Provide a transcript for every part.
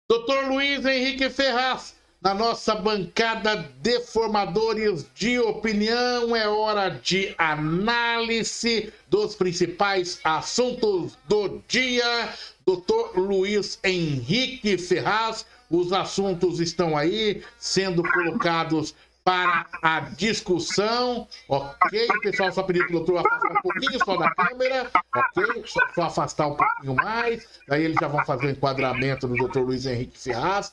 Doutor Luiz Henrique Ferraz, na nossa bancada de formadores de opinião, é hora de análise dos principais assuntos do dia. Doutor Luiz Henrique Ferraz, os assuntos estão aí sendo colocados para a discussão, ok? Pessoal, só pedir para o doutor afastar um pouquinho só da câmera, ok? Só afastar um pouquinho mais, daí eles já vão fazer o enquadramento do doutor Luiz Henrique Ferraz,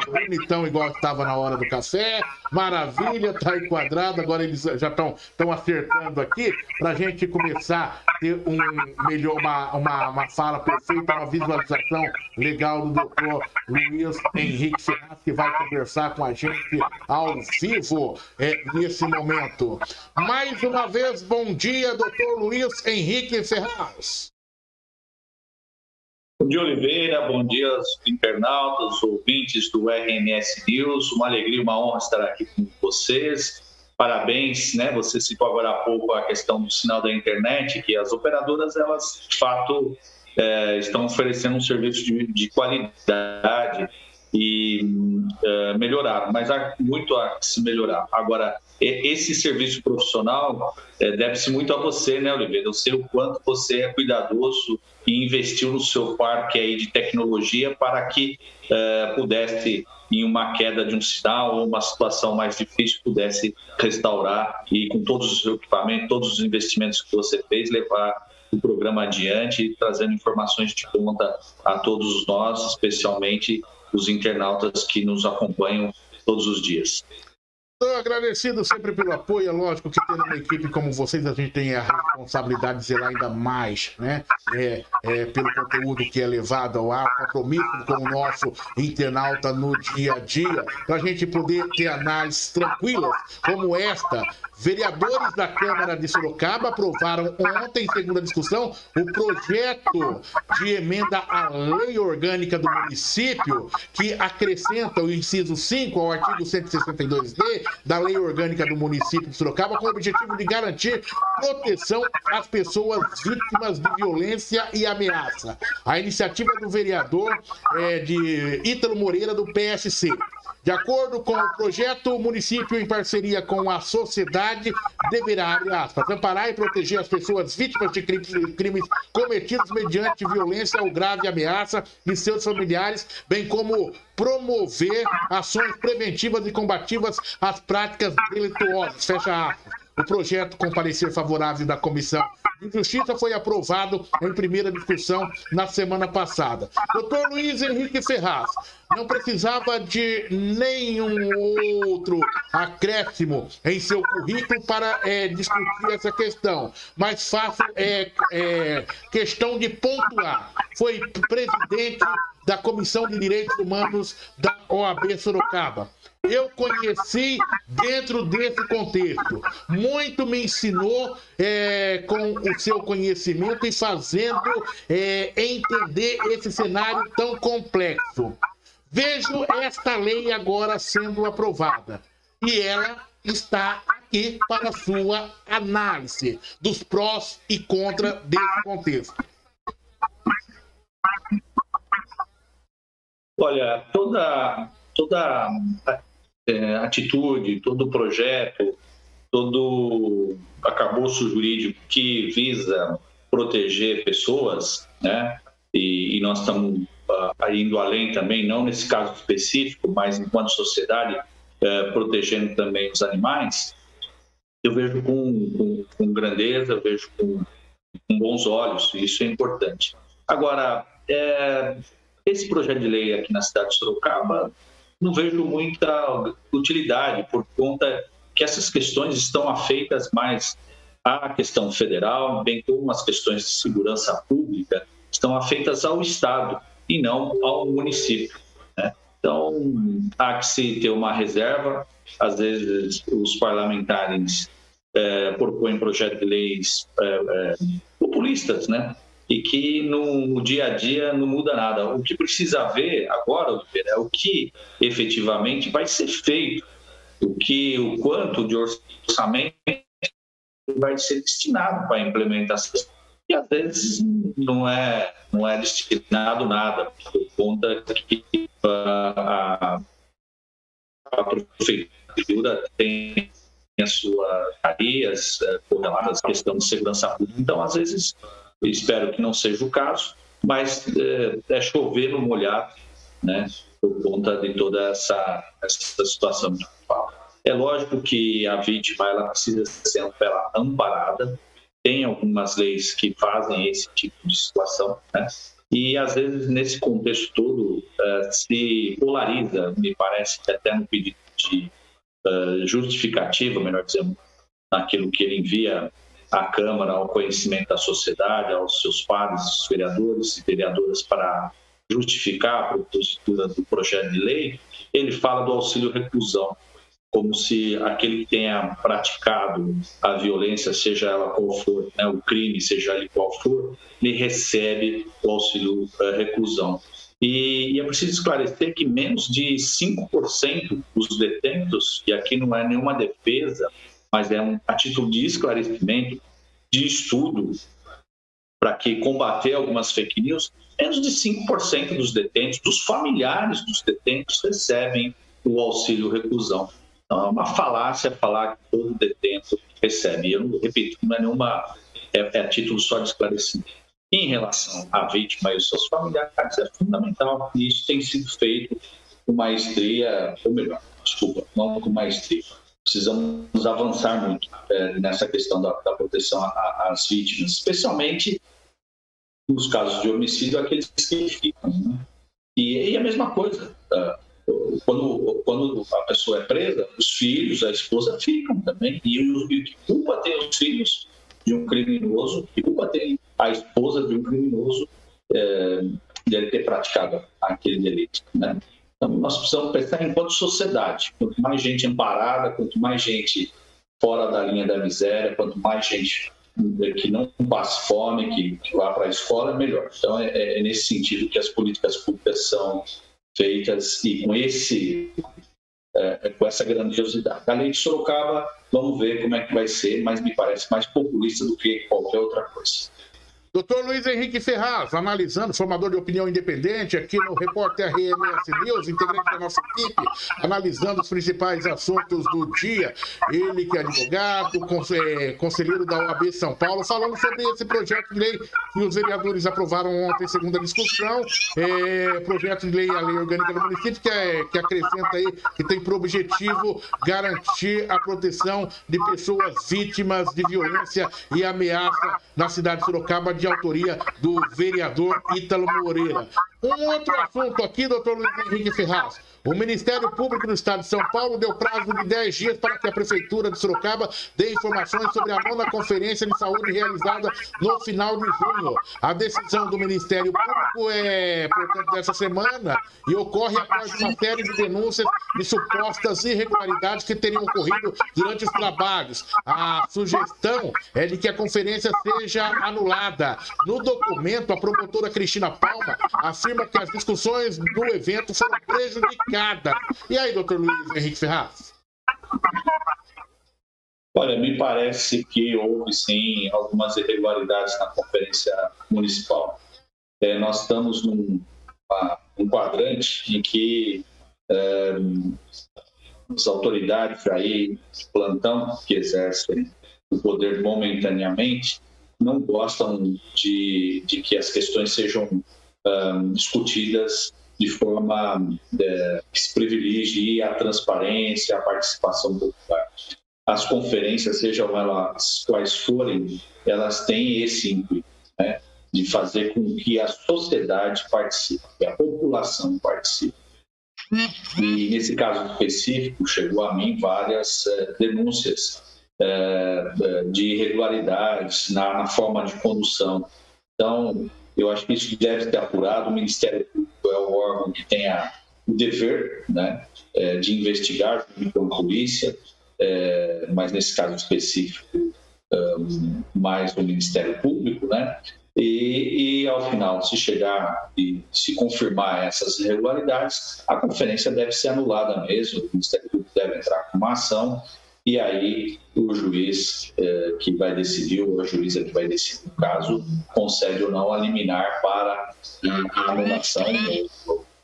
bonitão igual estava na hora do café, maravilha, tá enquadrado, agora eles já estão acertando aqui, para a gente começar a ter uma fala perfeita, uma visualização legal do doutor Luiz Henrique Ferraz, que vai conversar com a gente ao vivo nesse momento. Mais uma vez, bom dia, doutor Luiz Henrique Ferraz. Bom dia, Oliveira, bom dia aos internautas, ouvintes do RNS News, uma alegria, uma honra estar aqui com vocês. Parabéns, né? Você citou agora há pouco a questão do sinal da internet, que as operadoras, elas, de fato, estão oferecendo um serviço de qualidade e melhorar, mas há muito a se melhorar. Agora, esse serviço profissional deve-se muito a você, né, Oliveira? Eu sei o quanto você é cuidadoso e investiu no seu parque aí de tecnologia para que pudesse, em uma queda de um sinal ou uma situação mais difícil, pudesse restaurar e, com todos os equipamentos, todos os investimentos que você fez, levar o programa adiante, trazendo informações de ponta a todos nós, especialmente os internautas que nos acompanham todos os dias. Estou agradecido sempre pelo apoio, é lógico que tendo uma equipe como vocês, a gente tem a responsabilidade de zelar ainda mais, né? Pelo conteúdo que é levado ao ar, compromisso com o nosso internauta no dia a dia, para a gente poder ter análises tranquilas como esta. Vereadores da Câmara de Sorocaba aprovaram ontem, em segunda discussão, o projeto de emenda à lei orgânica do município, que acrescenta o inciso 5 ao artigo 162D da lei orgânica do município de Sorocaba, com o objetivo de garantir proteção às pessoas vítimas de violência e ameaça. A iniciativa do vereador de Ítalo Moreira, do PSC. De acordo com o projeto, o município, em parceria com a sociedade, deverá, abre aspas, amparar e proteger as pessoas vítimas de crimes cometidos mediante violência ou grave ameaça e seus familiares, bem como promover ações preventivas e combativas às práticas delituosas. Fecha aspas. O projeto, com parecer favorável da Comissão de Justiça, foi aprovado em primeira discussão na semana passada. Doutor Luiz Henrique Ferraz, não precisava de nenhum outro acréscimo em seu currículo para discutir essa questão, mas faço questão de pontuar. Foi presidente da Comissão de Direitos Humanos da OAB Sorocaba. Eu conheci dentro desse contexto. Muito me ensinou com o seu conhecimento e fazendo entender esse cenário tão complexo. Vejo esta lei agora sendo aprovada e ela está aqui para sua análise dos prós e contras desse contexto. Olha, toda atitude, todo projeto, todo arcabouço jurídico que visa proteger pessoas, né? E nós estamos indo além também, não nesse caso específico, mas enquanto sociedade, protegendo também os animais, eu vejo com grandeza, eu vejo com bons olhos, e isso é importante. Agora, esse projeto de lei aqui na cidade de Sorocaba, não vejo muita utilidade, por conta que essas questões estão afeitas mais à questão federal, bem como as questões de segurança pública, estão afeitas ao Estado e não ao município, né? Então, há que se ter uma reserva. Às vezes, os parlamentares propõem projetos de leis populistas, né? E que no dia a dia não muda nada. O que precisa ver agora, Oliveira, é o que efetivamente vai ser feito, o quanto de orçamento vai ser destinado para a implementação e às vezes não é destinado nada, por conta que a prefeitura tem as suas áreas correlatas à questão de segurança pública. Então, às vezes, eu espero que não seja o caso, mas é chover no molhado, né, por conta de toda essa situação de fala. É lógico que a vítima ela precisa ser amparada, tem algumas leis que fazem esse tipo de situação, né? E às vezes nesse contexto todo se polariza, me parece que até no pedido de justificativa, melhor dizendo, naquilo que ele envia à Câmara, ao conhecimento da sociedade, aos seus pares, os vereadores e vereadoras, para justificar a propositura do projeto de lei, ele fala do auxílio reclusão, como se aquele que tenha praticado a violência, seja ela qual for, né, o crime, seja ele qual for, ele recebe o auxílio reclusão. E é preciso esclarecer que menos de 5% dos detentos, e aqui não é nenhuma defesa, mas é a título de esclarecimento, de estudo, para que combater algumas fake news, menos de 5% dos detentos, dos familiares dos detentos, recebem o auxílio reclusão. Então, é uma falácia falar que todo detento recebe. Eu não repito, não é nenhuma. É a título só de esclarecimento. Em relação à vítima e os seus familiares, é fundamental. E isso tem sido feito com maestria, ou melhor, desculpa, não com maestria. Precisamos avançar muito nessa questão da proteção às vítimas, especialmente nos casos de homicídio, aqueles que ficam. Né? E a mesma coisa. Quando a pessoa é presa, os filhos, a esposa ficam também. E que culpa tem os filhos de um criminoso, que culpa tem a esposa de um criminoso de ele ter praticado aquele delito. Né? Então, nós precisamos pensar enquanto sociedade. Quanto mais gente amparada, quanto mais gente fora da linha da miséria, quanto mais gente que não passe fome, que vá para a escola, melhor. Então, é nesse sentido que as políticas públicas são feitas e com essa grandiosidade. A lei de Sorocaba, vamos ver como é que vai ser, mas me parece mais populista do que qualquer outra coisa. Doutor Luiz Henrique Ferraz, analisando, formador de opinião independente, aqui no Repórter RMS News, integrante da nossa equipe, analisando os principais assuntos do dia. Ele que é advogado, conselheiro da OAB São Paulo, falando sobre esse projeto de lei que os vereadores aprovaram ontem em segunda discussão, projeto de lei, a lei orgânica do município, que acrescenta aí, que tem por objetivo garantir a proteção de pessoas vítimas de violência e ameaça na cidade de Sorocaba, de autoria do vereador Ítalo Moreira. Um outro assunto aqui, doutor Luiz Henrique Ferraz. O Ministério Público do Estado de São Paulo deu prazo de 10 dias para que a Prefeitura de Sorocaba dê informações sobre a 9ª Conferência de Saúde realizada no final de junho. A decisão do Ministério Público é, portanto, dessa semana e ocorre após uma série de denúncias de supostas irregularidades que teriam ocorrido durante os trabalhos. A sugestão é de que a conferência seja anulada. No documento, a promotora Cristina Palma afirma que as discussões do evento foram prejudicadas. E aí, doutor Luiz Henrique Ferraz? Olha, me parece que houve, sim, algumas irregularidades na conferência municipal. Nós estamos num quadrante em que as autoridades aí de plantão, que exercem o poder momentaneamente, não gostam de que as questões sejam discutidas de forma que se privilegie a transparência, a participação popular. As conferências, sejam elas quais forem, elas têm esse intuito, né, de fazer com que a sociedade participe, que a população participe. E nesse caso específico, chegou a mim várias denúncias de irregularidades na forma de condução. Então, eu acho que isso deve ser apurado. O Ministério Público é o órgão que tem o dever, né, de investigar junto com a polícia, mas nesse caso específico, mais o Ministério Público, né? E ao final, se chegar e se confirmar essas irregularidades, a conferência deve ser anulada mesmo, o Ministério Público deve entrar com uma ação e aí o juiz que vai decidir, ou a juíza que vai decidir o caso, concede ou não a liminar para a anulação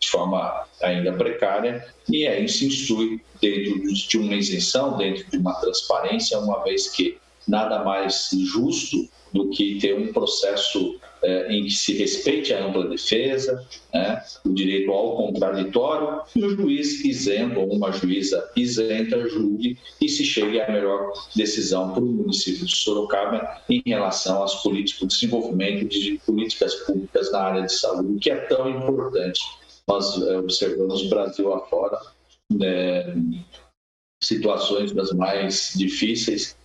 de forma ainda precária, e aí se instrui dentro de uma isenção, dentro de uma transparência, uma vez que nada mais justo do que ter um processo em que se respeite a ampla defesa, né, o direito ao contraditório, e o juiz isento ou uma juíza isenta julgue e se chegue à melhor decisão para o município de Sorocaba em relação às políticas de desenvolvimento de políticas públicas na área de saúde, que é tão importante. Nós observamos Brasil afora, situações das mais difíceis,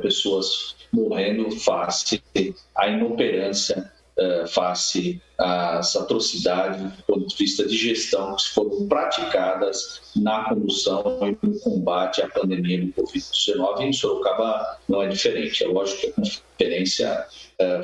pessoas morrendo face à inoperância, face às atrocidades do ponto de vista de gestão que foram praticadas na condução e no combate à pandemia do Covid-19. E em Sorocaba não é diferente. É lógico que a conferência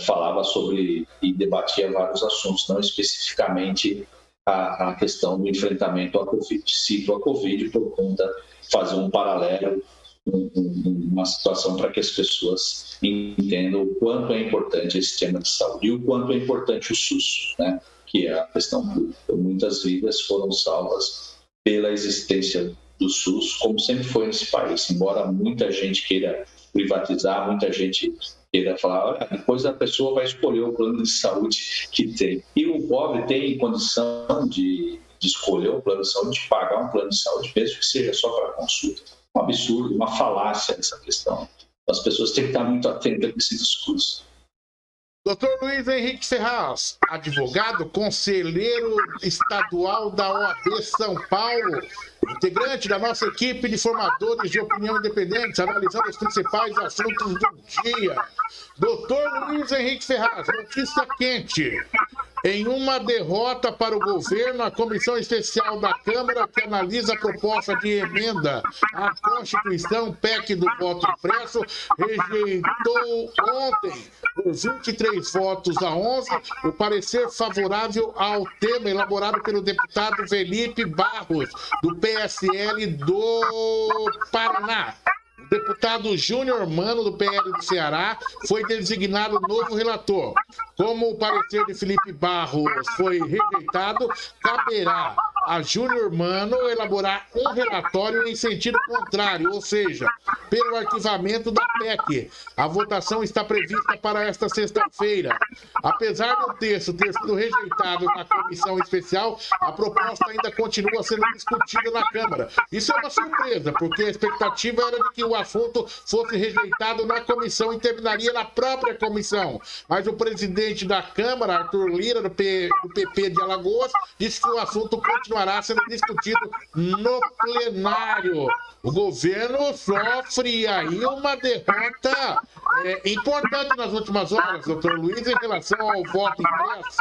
falava sobre e debatia vários assuntos, não especificamente a questão do enfrentamento à Covid. Cito a Covid por conta de fazer um paralelo, uma situação para que as pessoas entendam o quanto é importante esse tema de saúde e o quanto é importante o SUS, né? Que é a questão pública. Muitas vidas foram salvas pela existência do SUS, como sempre foi nesse país, embora muita gente queira privatizar, muita gente queira falar, depois a pessoa vai escolher o plano de saúde que tem. E o pobre tem condição de escolher o plano de saúde, de pagar um plano de saúde, mesmo que seja só para consulta. Um absurdo, uma falácia essa questão. As pessoas têm que estar muito atentas a esse discurso. Dr. Luiz Henrique Ferraz, advogado, conselheiro estadual da OAB São Paulo, integrante da nossa equipe de formadores de opinião independentes, analisando os principais assuntos do dia. Dr. Luiz Henrique Ferraz, notícia quente. Em uma derrota para o governo, a Comissão Especial da Câmara, que analisa a proposta de emenda à Constituição, PEC do voto impresso, rejeitou ontem, por 23 votos a 11, o parecer favorável ao tema elaborado pelo deputado Felipe Barros, do PSL do Paraná. O deputado Júnior Mano, do PL do Ceará, foi designado novo relator. Como o parecer de Felipe Barros foi rejeitado, caberá a Júnior Mano elaborar um relatório em sentido contrário, ou seja, pelo arquivamento da PEC. A votação está prevista para esta sexta-feira. Apesar do texto ter sido rejeitado na comissão especial, a proposta ainda continua sendo discutida na Câmara. Isso é uma surpresa, porque a expectativa era de que o assunto fosse rejeitado na comissão e terminaria na própria comissão. Mas o presidente da Câmara, Arthur Lira, do PP de Alagoas, disse que o assunto continuará sendo discutido no plenário. O governo sofre aí uma derrota importante nas últimas horas, doutor Luiz, em relação ao voto impresso.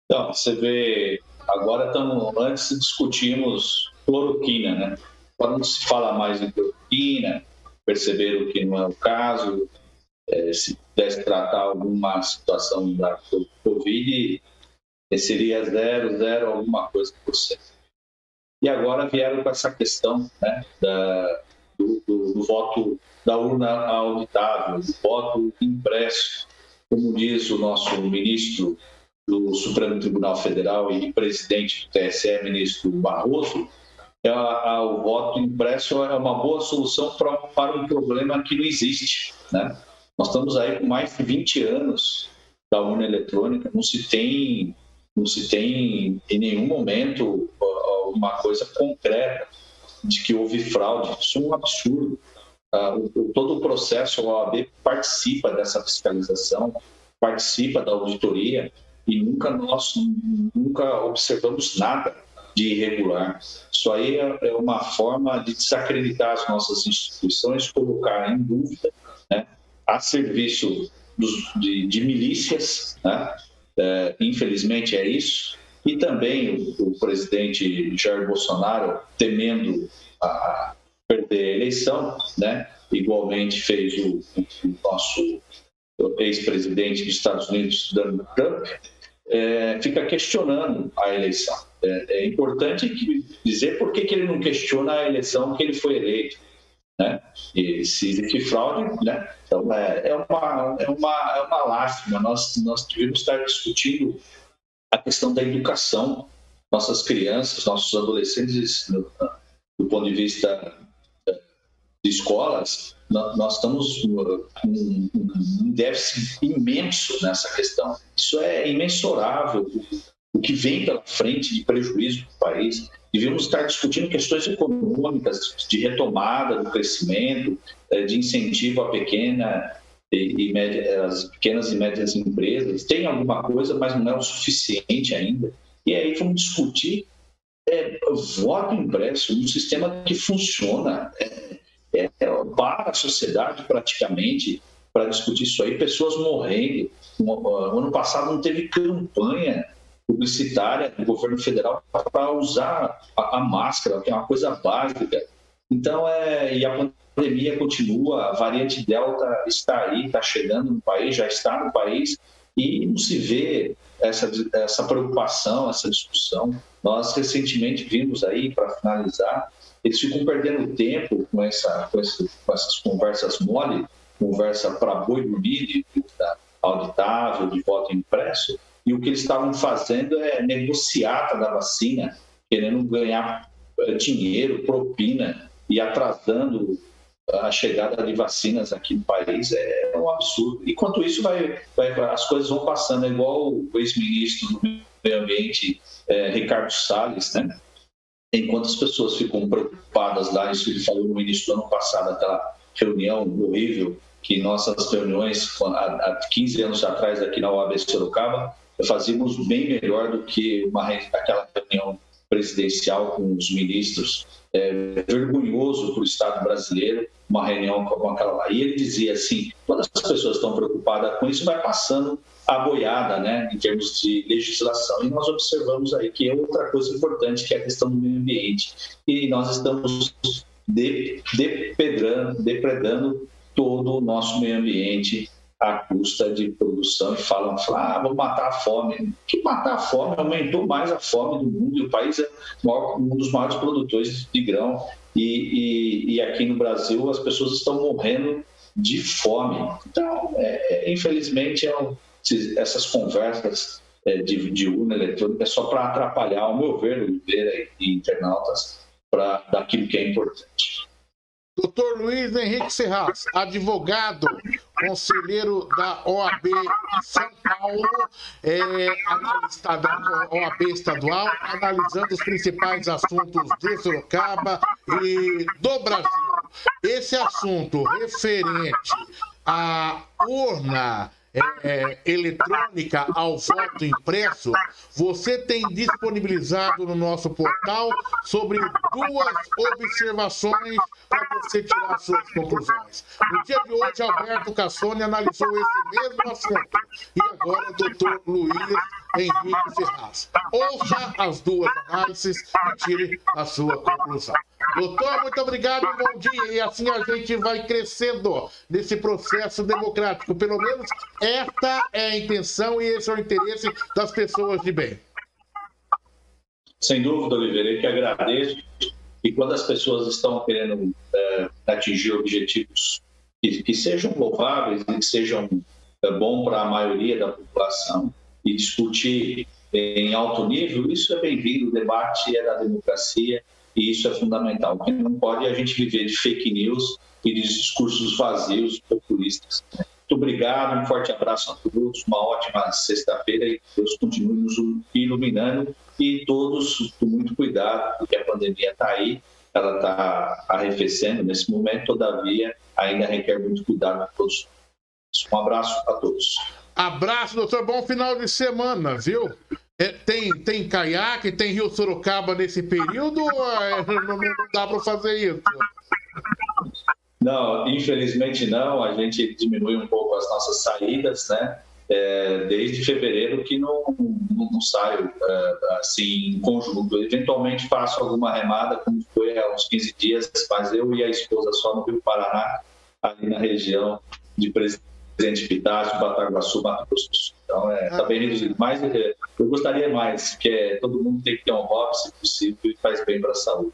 Então, você vê, agora antes discutimos cloroquina, né? Agora não se fala mais em cloroquina, perceberam que não é o caso, se pudesse tratar alguma situação da Covid, seria 0, alguma coisa por cento. E agora vieram com essa questão, né, do voto da urna auditável, do voto impresso. Como diz o nosso ministro do Supremo Tribunal Federal e presidente do TSE, ministro Barroso, o voto impresso é uma boa solução para um problema que não existe, né? Nós estamos aí com mais de 20 anos da urna eletrônica, não se tem em nenhum momento uma coisa concreta de que houve fraude. Isso é um absurdo. Todo o processo, a OAB participa dessa fiscalização, participa da auditoria e nós nunca observamos nada de irregular. Isso aí é uma forma de desacreditar as nossas instituições, colocar em dúvida, né, a serviço de milícias, né? Infelizmente é isso. E também o presidente Jair Bolsonaro, temendo perder a eleição, né? Igualmente fez o nosso ex-presidente dos Estados Unidos, Donald Trump, fica questionando a eleição. É importante dizer por que ele não questiona a eleição que ele foi eleito, né? E se existe fraude, né? Então é uma lástima. Nós devíamos estar discutindo a questão da educação, nossas crianças, nossos adolescentes, do ponto de vista de escolas. Nós estamos com um déficit imenso nessa questão. Isso é imensurável. O que vem pela frente de prejuízo para o país. Devíamos estar discutindo questões econômicas, de retomada do crescimento, de incentivo à as pequenas e médias empresas. Tem alguma coisa, mas não é o suficiente ainda. E aí vamos discutir voto impresso, um sistema que funciona para a sociedade praticamente, para discutir isso aí. Pessoas morrendo. Ano passado não teve campanha publicitária do governo federal para usar a máscara, que é uma coisa básica. Então, e a pandemia continua, a variante Delta está aí, está chegando no país, já está no país, e não se vê essa preocupação, essa discussão. Nós recentemente vimos aí, para finalizar, eles ficam perdendo tempo com essas conversas mole, conversa para boi dormir, auditável, de voto impresso, e o que eles estavam fazendo é negociata da vacina, querendo ganhar dinheiro, propina, e atrasando a chegada de vacinas aqui no país. É um absurdo. Enquanto isso, as coisas vão passando, igual o ex-ministro do Meio Ambiente, Ricardo Salles, né? Enquanto as pessoas ficam preocupadas lá, isso ele falou no início do ano passado, aquela reunião horrível, que nossas reuniões, há 15 anos atrás, aqui na OAB Sorocaba, fazíamos bem melhor do que aquela reunião presidencial com os ministros. Vergonhoso para o Estado brasileiro, uma reunião como aquela lá. E ele dizia assim, quando as pessoas estão preocupadas com isso, vai passando a boiada, né, em termos de legislação. E nós observamos aí que é outra coisa importante, que é a questão do meio ambiente. E nós estamos depredando todo o nosso meio ambiente à custa de produção, e falam, vamos matar a fome. Que matar a fome? Aumentou mais a fome do mundo, e o país é um dos maiores produtores de grão, e aqui no Brasil as pessoas estão morrendo de fome. Então, infelizmente, essas conversas de urna eletrônica é só para atrapalhar, ao meu ver, Oliveira e internautas, daquilo que é importante. Doutor Luiz Henrique Serraz, advogado, conselheiro da OAB São Paulo, da OAB estadual, analisando os principais assuntos de Sorocaba e do Brasil. Esse assunto referente à urna eletrônica ao voto impresso, você tem disponibilizado no nosso portal sobre 2 observações para você tirar suas conclusões. No dia de hoje, Alberto Cassone analisou esse mesmo assunto, e agora o doutor Luiz Henrique Serraz. Ouça as 2 análises e tire a sua conclusão. Doutor, muito obrigado e bom dia. E assim a gente vai crescendo nesse processo democrático. Pelo menos esta é a intenção e esse é o interesse das pessoas de bem. Sem dúvida, Oliveira, eu que agradeço. E quando as pessoas estão querendo atingir objetivos que sejam louváveis e que sejam bons para a maioria da população, e discutir em alto nível, isso é bem-vindo. O debate é da democracia e isso é fundamental. O que não pode é a gente viver de fake news e de discursos vazios, populistas. Muito obrigado, um forte abraço a todos, uma ótima sexta-feira e que Deus continue nos iluminando, e todos com muito cuidado, porque a pandemia está aí, ela está arrefecendo nesse momento, todavia ainda requer muito cuidado de todos. Um abraço a todos. Abraço, doutor. Bom final de semana, viu? Tem caiaque, tem Rio Sorocaba nesse período ou não dá para fazer isso? Não, infelizmente não. A gente diminui um pouco as nossas saídas, né? Desde fevereiro que não saio assim em conjunto. Eventualmente faço alguma remada, como foi há uns 15 dias, mas eu e a esposa só no Rio Paraná, ali na região de Presidente Pitácio, Bataguaçu, Mato Grosso do Sul. Então, tá bem reduzido. Mas eu gostaria mais, porque todo mundo tem que ter um hobby, se possível, e faz bem para a saúde.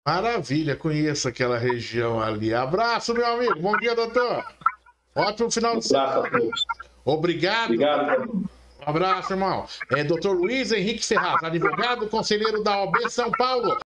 Maravilha, conheço aquela região ali. Abraço, meu amigo. Bom dia, doutor. Ótimo final de semana. Abraço a todos. Obrigado. Obrigado. Um abraço, irmão. Doutor Luiz Henrique Ferraz, advogado, conselheiro da OAB São Paulo.